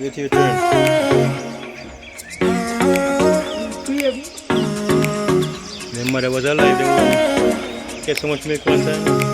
Wait your turn. The mother was alive, they wouldn't get so much milk one time.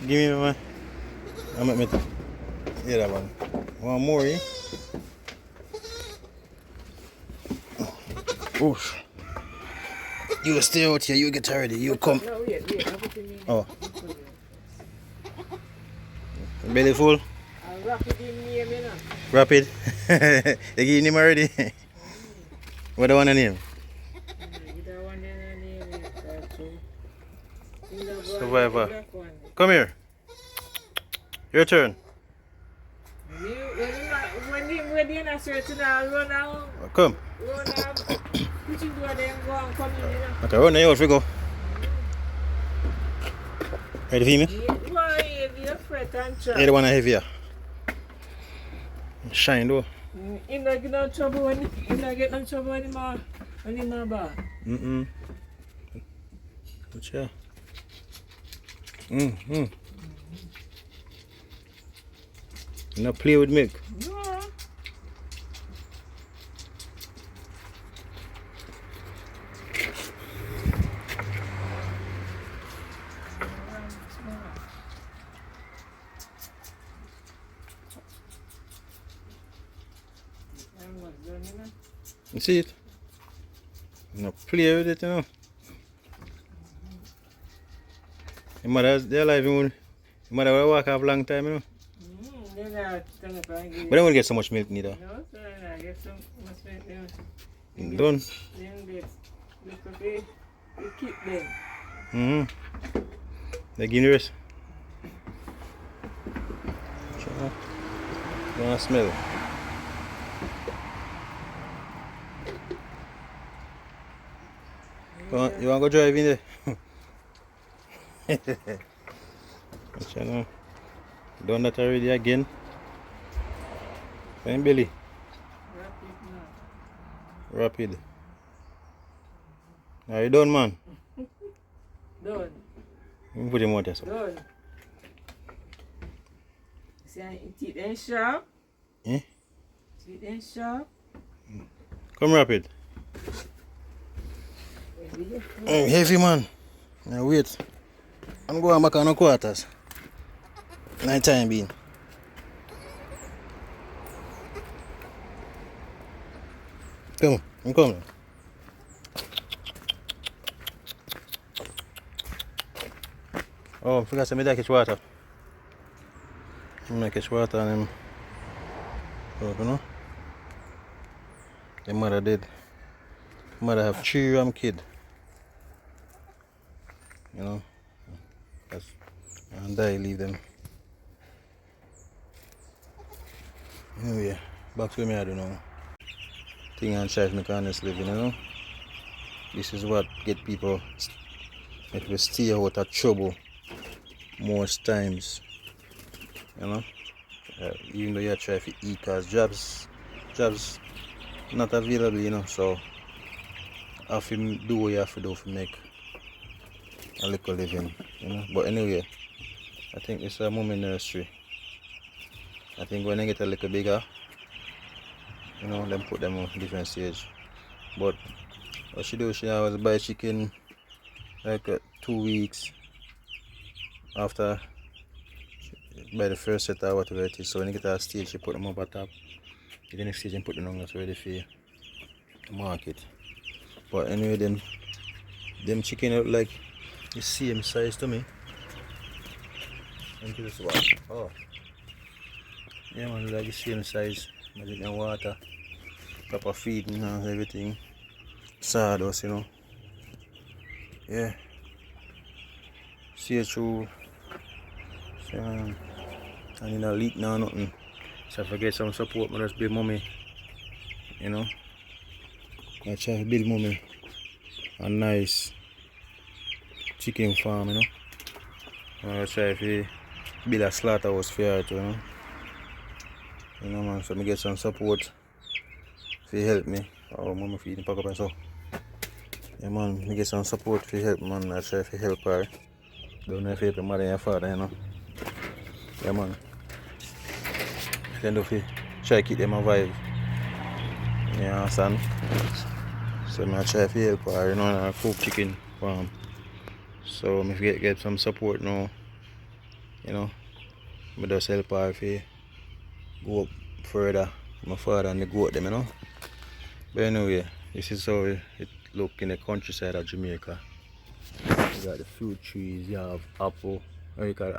Give me my. I'm at me. Yeah, that one. One more, eh? Oof. You stay out here, you get ready, you come. No, wait. Oh. Belly full? Rapid in name, you know. Rapid? They give him already? What do you want to name? Survivor. Come here. Your turn. When you're not searching, I'll run out. Come. Run out. Put you go there and go and come in, you know. Okay, run now, we go. Ready for me? Why you're fret and try? You're the one heavier. Shine though. You don't get no trouble when you're more bad. Good job. No play with milk. No. You see it? No play with it, you know. Your mother's they're alive, your mother will walk off a long time, you know. But they won't get so much milk neither. No, sir, I get so much milk. Done. Then they keep them. They give you the rest. You want to smell? You want to go drive in there? Channel. Done that already again. Fine, Billy. Rapid. Are you done, man? Done. Let me put him out there. So. Done. See, teeth ain't sharp. Eh? Teeth ain't sharp. Come, Rapid. Heavy, man. Now wait. I'm going back on the quarters. Night time being. Come, I'm coming. Oh, I forgot to make that catch water. I'm gonna catch water and him. Oh, you know? The mother did. Mother have 3 kid. You know? That's, and I leave them. Anyway, back to me, I don't know. Thing and try to make honest living, you know? This is what get people stay out of trouble most times. You know? Even though you try to eat, cause jobs not available, you know, so have to do what you have to do to make a little living, you know. But anyway, I think it's a mummy nursery. I think when they get a little bigger, you know, then put them on different stage. But what she do, she always buy chicken like 2 weeks after by the first set or whatever it is. So when you get to a stage, she put them up at top. The next stage and put them on that's ready for the market. But anyway, them chicken look like the same size to me. Into this one. Oh. Yeah man, like the same size. Magic and water. Proper feeding and everything. Sawdust, you know. Yeah. See it through. And in a leak now nothing. So if I get some support, I just build mummy. You know. I try to build mummy a nice chicken farm, you know. I try to build a slaughterhouse for her too, you know. You know man, so I get some support to help me. Oh mama feeding pack up and so. Yeah man, I get some support to help man. I try to help her. Don't know if you help your mother and your father, you know. Yeah man. I can do to try to keep them alive. You understand? So I try to help her, you know, and I cook chicken farm. So if I get some support now, you know, I just help her if you go up further. My father and the goat them, you know. But anyway, this is how it look in the countryside of Jamaica. You got the fruit trees, you have apple, or you got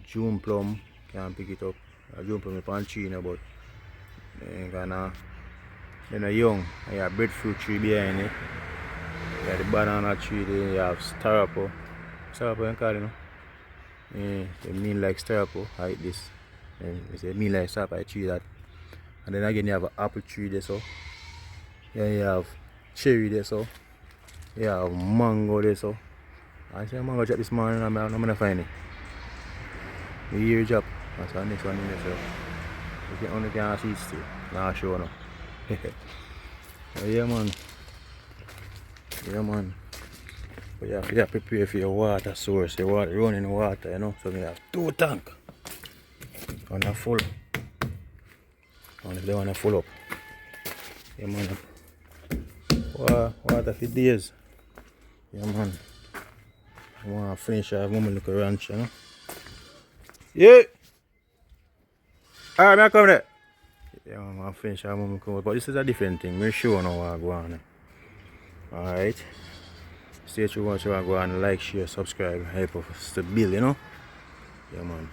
June plum, can't pick it up. June plum is on tree now, but they're young. You have breadfruit tree behind it. You have the banana tree there, you have star apple. Star apple you call it, you know? Yeah, they mean like star apple, like this. And they mean like star apple, I tree that. And then again you have an apple tree there, so. Yeah, you have cherry there, so. You have mango there, so. I say mango drop this morning, I'm gonna find it. The year drop. That's the next one in there, so. You can only can see it still. Nah, sure no. Yeah man. Yeah man. But you have to prepare for your water source, your water running water, you know. So we have 2 tanks. One are full. And if they want to full up. Yeah man. Water for days. Yeah man. I want to finish our mummy little ranch, you know. Yeah! Alright, I come there. Yeah man, I finish our mummy come. But this is a different thing. We're sure now what I go on. Alright. Stay tuned, watch what I go on, like, share, subscribe, help us to build, you know. Yeah man.